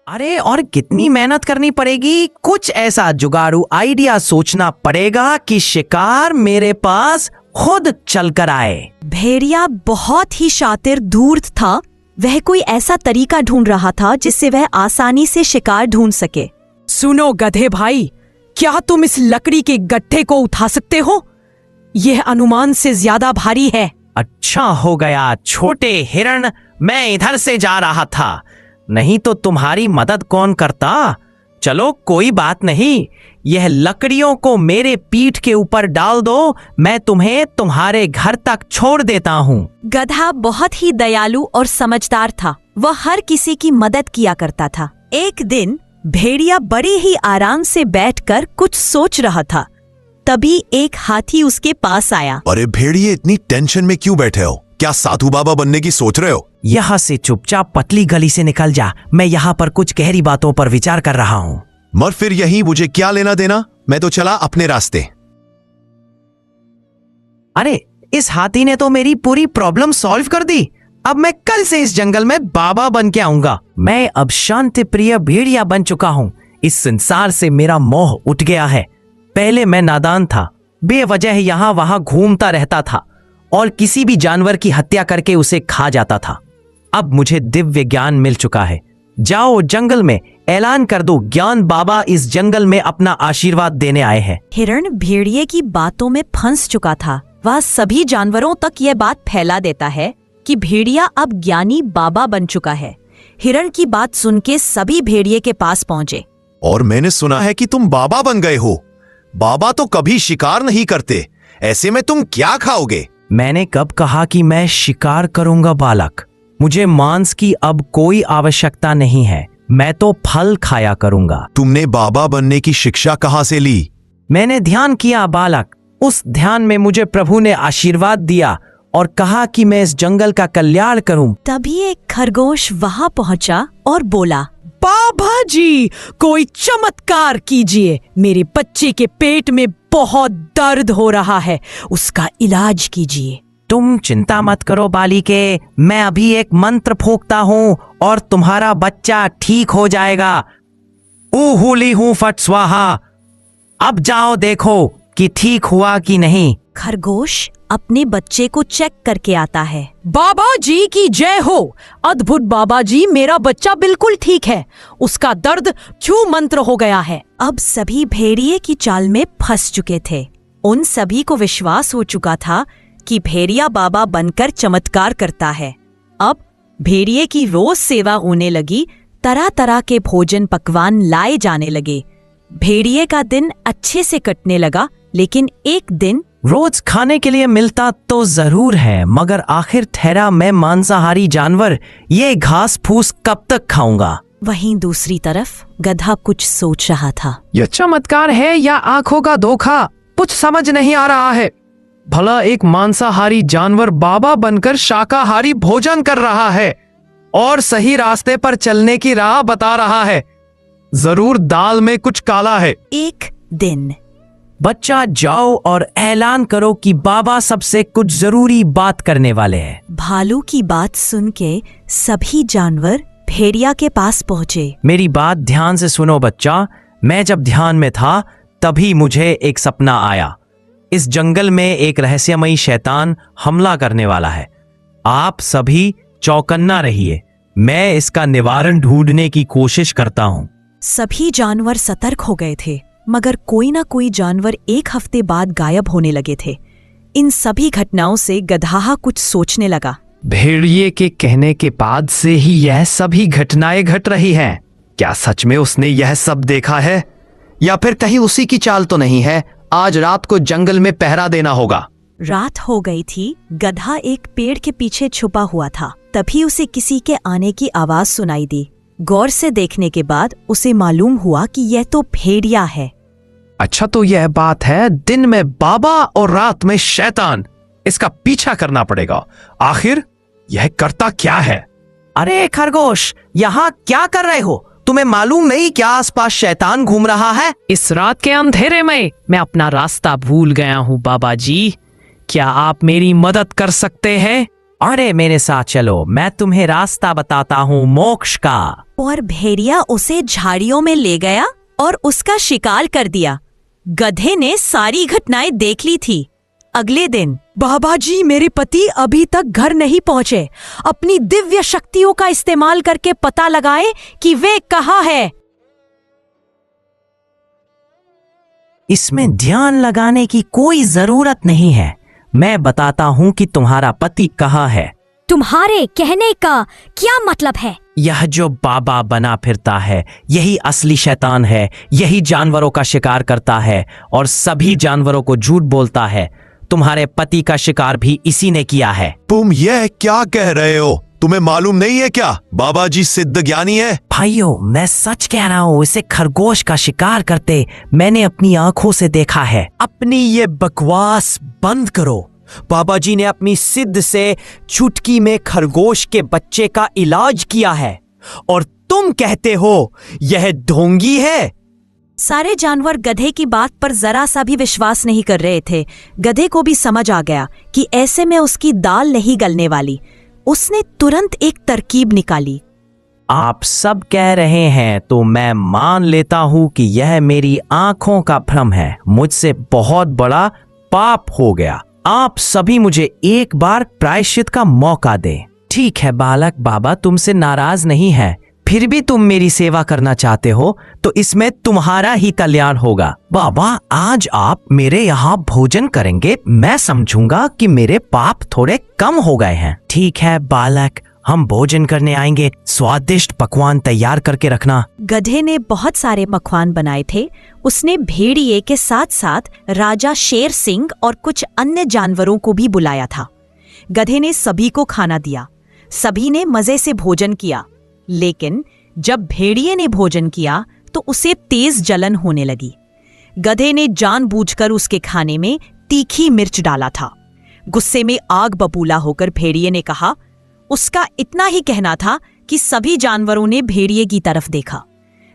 अरे और कितनी मेहनत करनी पड़ेगी। कुछ ऐसा जुगाड़ू आइडिया सोचना पड़ेगा कि शिकार मेरे पास खुद चलकर आए। भेड़िया बहुत ही शातिर धूर्त था। वह कोई ऐसा तरीका ढूंढ रहा था जिससे वह आसानी से शिकार ढूंढ सके। सुनो गधे भाई, क्या तुम इस लकड़ी के गट्ठे को उठा सकते हो? यह अनुमान से ज्यादा भारी है। अच्छा हो गया छोटे हिरण, मैं इधर से जा रहा था, नहीं तो तुम्हारी मदद कौन करता। चलो कोई बात नहीं, यह लकड़ियों को मेरे पीठ के ऊपर डाल दो, मैं तुम्हें तुम्हारे घर तक छोड़ देता हूँ। गधा बहुत ही दयालु और समझदार था। वह हर किसी की मदद किया करता था। एक दिन भेड़िया बड़े ही आराम से बैठकर कुछ सोच रहा था। तभी एक हाथी उसके पास आया। अरे भेड़िए, इतनी टेंशन में क्यों बैठे हो? क्या साधु बाबा बनने की सोच रहे हो? यहाँ से चुपचाप पतली गली से निकल जा, मैं यहाँ पर कुछ गहरी बातों पर विचार कर रहा हूँ। मर फिर यही, मुझे क्या लेना देना, मैं तो चला अपने रास्ते। अरे इस हाथी ने तो मेरी पूरी प्रॉब्लम सॉल्व कर दी। अब मैं कल से इस जंगल में बाबा बन के आऊंगा। मैं अब शांति प्रिय भेड़िया बन चुका हूँ। इस संसार से मेरा मोह उठ गया है। पहले मैं नादान था, बेवजह यहाँ वहां घूमता रहता था और किसी भी जानवर की हत्या करके उसे खा जाता था। अब मुझे दिव्य ज्ञान मिल चुका है। जाओ जंगल में ऐलान कर दो, ज्ञान बाबा इस जंगल में अपना आशीर्वाद देने आए हैं। हिरण भेड़िए की बातों में फंस चुका था। वह सभी जानवरों तक यह बात फैला देता है कि भेड़िया अब ज्ञानी बाबा बन चुका है। हिरण की बात सुन के सभी भेड़िए के पास पहुंचे। और मैंने सुना है कि तुम बाबा बन गए हो। बाबा तो कभी शिकार नहीं करते, ऐसे में तुम क्या खाओगे? मैंने कब कहा कि मैं शिकार करूंगा बालक? मुझे मांस की अब कोई आवश्यकता नहीं है, मैं तो फल खाया करूंगा। तुमने बाबा बनने की शिक्षा कहाँ से ली? मैंने ध्यान किया बालक। उस ध्यान में मुझे प्रभु ने आशीर्वाद दिया और कहा कि मैं इस जंगल का कल्याण करूं। तभी एक खरगोश वहां पहुंचा और बोला, बाबा जी, कोई चमत्कार कीजिए। मेरे बच्चे के पेट में बहुत दर्द हो रहा है, उसका इलाज कीजिए। तुम चिंता मत करो बालिके, मैं अभी एक मंत्र फूंकता हूँ और तुम्हारा बच्चा ठीक हो जाएगा। ऊहुली हूँ फट स्वाहा। अब जाओ देखो कि ठीक हुआ कि नहीं। खरगोश अपने बच्चे को चेक करके आता है। बाबा जी की जय हो। अद्भुत बाबा जी, मेरा बच्चा बिल्कुल ठीक है। उसका दर्द क्यों मंत्र हो गया है। अब सभी भेड़िए की चाल में फंस चुके थे। उन सभी को विश्वास हो चुका था कि भेड़िया बाबा बनकर चमत्कार करता है। अब भेड़िए की रोज सेवा होने लगी। तरह तरह के भोजन पकवान लाए जाने लगे। भेड़िए का दिन अच्छे से कटने लगा। लेकिन एक दिन रोज खाने के लिए मिलता तो जरूर है, मगर आखिर ठहरा मैं मांसाहारी जानवर, ये घास फूस कब तक खाऊंगा। वहीं दूसरी तरफ गधा कुछ सोच रहा था। यह चमत्कार है या आंखों का धोखा, कुछ समझ नहीं आ रहा है। भला एक मांसाहारी जानवर बाबा बनकर शाकाहारी भोजन कर रहा है और सही रास्ते पर चलने की राह बता रहा है। जरूर दाल में कुछ काला है। एक दिन बच्चा जाओ और ऐलान करो कि बाबा सबसे कुछ जरूरी बात करने वाले हैं। भालू की बात सुन के सभी जानवर भेड़िया के पास पहुंचे। मेरी बात ध्यान से सुनो बच्चा। मैं जब ध्यान में था तभी मुझे एक सपना आया। इस जंगल में एक रहस्यमयी शैतान हमला करने वाला है। आप सभी चौकन्ना रहिए, मैं इसका निवारण ढूंढने की कोशिश करता हूँ। सभी जानवर सतर्क हो गए थे, मगर कोई ना कोई जानवर एक हफ्ते बाद गायब होने लगे थे। इन सभी घटनाओं से गधाहा कुछ सोचने लगा। भेड़िए के कहने के बाद से ही यह सभी घटनाएं घट रही हैं। क्या सच में उसने यह सब देखा है, या फिर कहीं उसी की चाल तो नहीं है? आज रात को जंगल में पहरा देना होगा। रात हो गई थी। गधा एक पेड़ के पीछे छुपा हुआ था। तभी उसे किसी के आने की आवाज सुनाई दी। गौर से देखने के बाद उसे मालूम हुआ कि यह तो भेड़िया है। अच्छा, तो यह बात है, दिन में बाबा और रात में शैतान। इसका पीछा करना पड़ेगा। आखिर यह करता क्या है? अरे खरगोश, यहाँ क्या कर रहे हो? तुम्हें मालूम नहीं क्या आसपास शैतान घूम रहा है? इस रात के अंधेरे में मैं अपना रास्ता भूल गया हूँ बाबा जी। क्या आप मेरी मदद कर सकते हैं? अरे मेरे साथ चलो, मैं तुम्हें रास्ता बताता हूँ मोक्ष का। और भेड़िया उसे झाड़ियों में ले गया और उसका शिकार कर दिया। गधे ने सारी घटनाएं देख ली थी। अगले दिन बाबा जी, मेरे पति अभी तक घर नहीं पहुंचे। अपनी दिव्य शक्तियों का इस्तेमाल करके पता लगाएं कि वे कहाँ है। इसमें ध्यान लगाने की कोई जरूरत नहीं है। मैं बताता हूँ कि तुम्हारा पति कहाँ है। तुम्हारे कहने का क्या मतलब है? यह जो बाबा बना फिरता है, यही असली शैतान है। यही जानवरों का शिकार करता है और सभी जानवरों को झूठ बोलता है। तुम्हारे पति का शिकार भी इसी ने किया है। तुम यह क्या कह रहे हो? तुम्हें मालूम नहीं है क्या बाबा जी सिद्ध ज्ञानी है? भाइयों, मैं सच कह रहा हूँ, इसे खरगोश का शिकार करते मैंने अपनी आंखों से देखा है। अपनी ये बकवास बंद करो। बाबा जी ने अपनी सिद्ध से चुटकी में खरगोश के बच्चे का इलाज किया है और तुम कहते हो यह ढोंगी है। सारे जानवर गधे की बात पर जरा सा भी विश्वास नहीं कर रहे थे। गधे को भी समझ आ गया कि ऐसे में उसकी दाल नहीं गलने वाली। उसने तुरंत एक तरकीब निकाली। आप सब कह रहे हैं तो मैं मान लेता हूँ कि यह मेरी आंखों का भ्रम है। मुझसे बहुत बड़ा पाप हो गया। आप सभी मुझे एक बार प्रायश्चित का मौका दें। ठीक है बालक, बाबा तुमसे नाराज नहीं है। फिर भी तुम मेरी सेवा करना चाहते हो तो इसमें तुम्हारा ही कल्याण होगा। बाबा, आज आप मेरे यहाँ भोजन करेंगे। मैं समझूंगा कि मेरे पाप थोड़े कम हो गए हैं। ठीक है बालक, हम भोजन करने आएंगे। स्वादिष्ट पकवान तैयार करके रखना। गधे ने बहुत सारे पकवान बनाए थे। उसने भेड़िए के साथ साथ राजा शेर सिंह और कुछ अन्य जानवरों को भी बुलाया था। गधे ने सभी को खाना दिया। सभी ने मजे से भोजन किया। लेकिन जब भेड़िए ने भोजन किया तो उसे तेज जलन होने लगी। गधे ने जानबूझकर उसके खाने में तीखी मिर्च डाला था। गुस्से में आग बबूला होकर भेड़िए ने कहा। उसका इतना ही कहना था कि सभी जानवरों ने भेड़िए की तरफ देखा।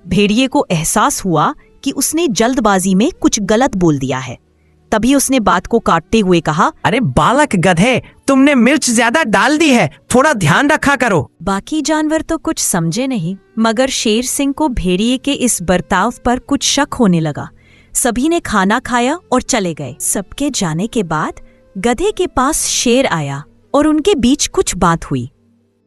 भेड़िए को एहसास हुआ कि उसने जल्दबाजी में कुछ गलत बोल दिया है। तभी उसने बात को काटते हुए कहा, अरे बालक गधे, तुमने मिर्च ज्यादा डाल दी है, थोड़ा ध्यान रखा करो। बाकी जानवर तो कुछ समझे नहीं, मगर शेर सिंह को भेड़िए के इस बर्ताव पर कुछ शक होने लगा। सभी ने खाना खाया और चले गए। सबके जाने के बाद गधे के पास शेर आया और उनके बीच कुछ बात हुई।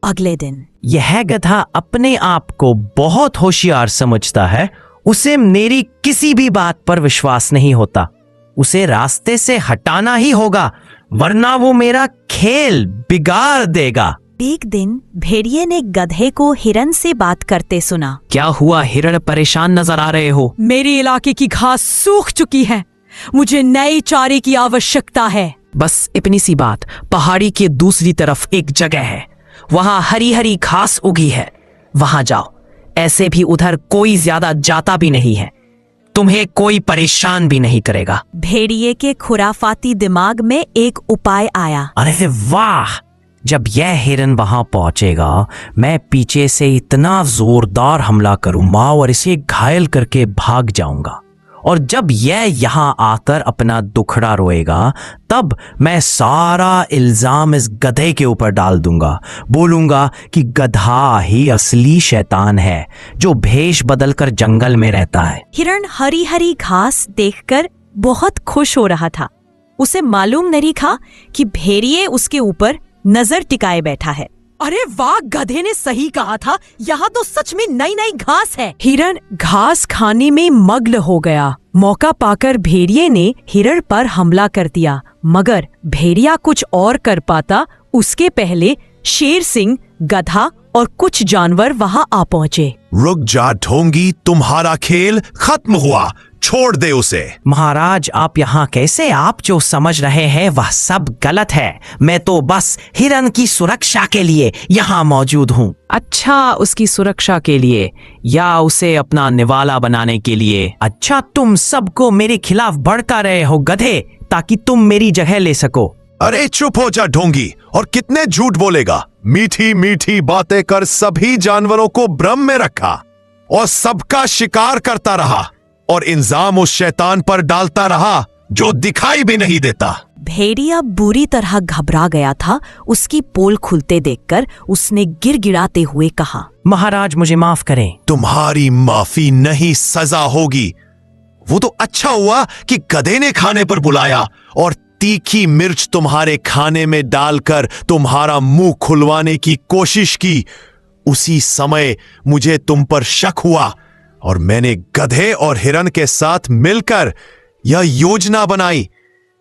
अगले दिन यह गधा अपने आप को बहुत होशियार समझता है। उसे मेरी किसी भी बात पर विश्वास नहीं होता। उसे रास्ते से हटाना ही होगा, वरना वो मेरा खेल बिगाड़ देगा। एक दिन भेड़िए ने गधे को हिरन से बात करते सुना। क्या हुआ हिरण, परेशान नजर आ रहे हो? मेरे इलाके की घास सूख चुकी है। मुझे नई चारे की आवश्यकता है। बस इतनी सी बात। पहाड़ी के दूसरी तरफ एक जगह है, वहां हरी हरी घास उगी है। वहां जाओ। ऐसे भी उधर कोई ज्यादा जाता भी नहीं है। तुम्हें कोई परेशान भी नहीं करेगा। भेड़िए के खुराफाती दिमाग में एक उपाय आया। अरे वाह! जब यह हिरन वहां पहुंचेगा, मैं पीछे से इतना जोरदार हमला करूंगा और इसे घायल करके भाग जाऊंगा। और जब यह यहाँ आकर अपना दुखड़ा रोएगा, तब मैं सारा इल्जाम इस गधे के ऊपर डाल दूंगा। बोलूंगा कि गधा ही असली शैतान है जो भेष बदलकर जंगल में रहता है। हिरण हरी हरी घास देखकर बहुत खुश हो रहा था। उसे मालूम नहीं था कि भेड़िए उसके ऊपर नजर टिकाए बैठा है। अरे वाह, गधे ने सही कहा था। यहाँ तो सच में नई नई घास है। हिरण घास खाने में मग्न हो गया। मौका पाकर भेड़िए ने हिरण पर हमला कर दिया, मगर भेड़िया कुछ और कर पाता उसके पहले शेर सिंह, गधा और कुछ जानवर वहां आ पहुंचे। रुक जा ढोंगी, तुम्हारा खेल खत्म हुआ। छोड़ दे उसे। महाराज, आप यहाँ कैसे? आप जो समझ रहे हैं वह सब गलत है। मैं तो बस हिरन की सुरक्षा के लिए यहाँ मौजूद हूँ। अच्छा, उसकी सुरक्षा के लिए या उसे अपना निवाला बनाने के लिए? अच्छा, तुम सबको मेरे खिलाफ भड़का रहे हो गधे, ताकि तुम मेरी जगह ले सको। अरे चुप हो जा ढोंगी, और कितने झूठ बोलेगा। मीठी मीठी बातें कर सभी जानवरों को भ्रम में रखा और सबका शिकार करता रहा और इल्जाम उस शैतान पर डालता रहा जो दिखाई भी नहीं देता। भेड़िया बुरी तरह घबरा गया था। उसकी पोल खुलते देखकर उसने गिड़गिड़ाते हुए कहा, महाराज मुझे माफ करें। तुम्हारी माफी नहीं, सजा होगी। वो तो अच्छा हुआ कि गधे ने खाने पर बुलाया और तीखी मिर्च तुम्हारे खाने में डालकर तुम्हारा मुंह खुलवाने की कोशिश की। उसी समय मुझे तुम पर शक हुआ और मैंने गधे और हिरन के साथ मिलकर यह योजना बनाई।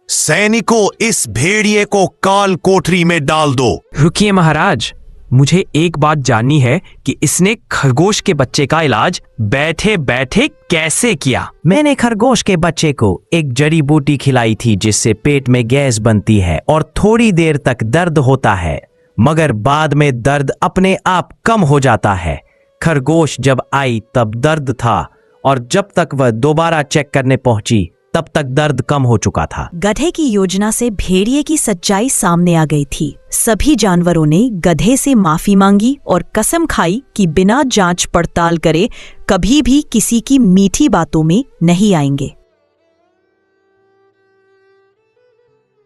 सैनिकों, इस भेड़िए को काल कोठरी में डाल दो। रुकिए महाराज, मुझे एक बात जाननी है कि इसने खरगोश के बच्चे का इलाज बैठे बैठे कैसे किया? मैंने खरगोश के बच्चे को एक जड़ी बूटी खिलाई थी जिससे पेट में गैस बनती है और थोड़ी देर तक दर्द होता है, मगर बाद में दर्द अपने आप कम हो जाता है। खरगोश जब आई तब दर्द था और जब तक वह दोबारा चेक करने पहुंची तब तक दर्द कम हो चुका था। गधे की योजना से भेड़िए की सच्चाई सामने आ गई थी। सभी जानवरों ने गधे से माफी मांगी और कसम खाई कि बिना जांच पड़ताल करे कभी भी किसी की मीठी बातों में नहीं आएंगे।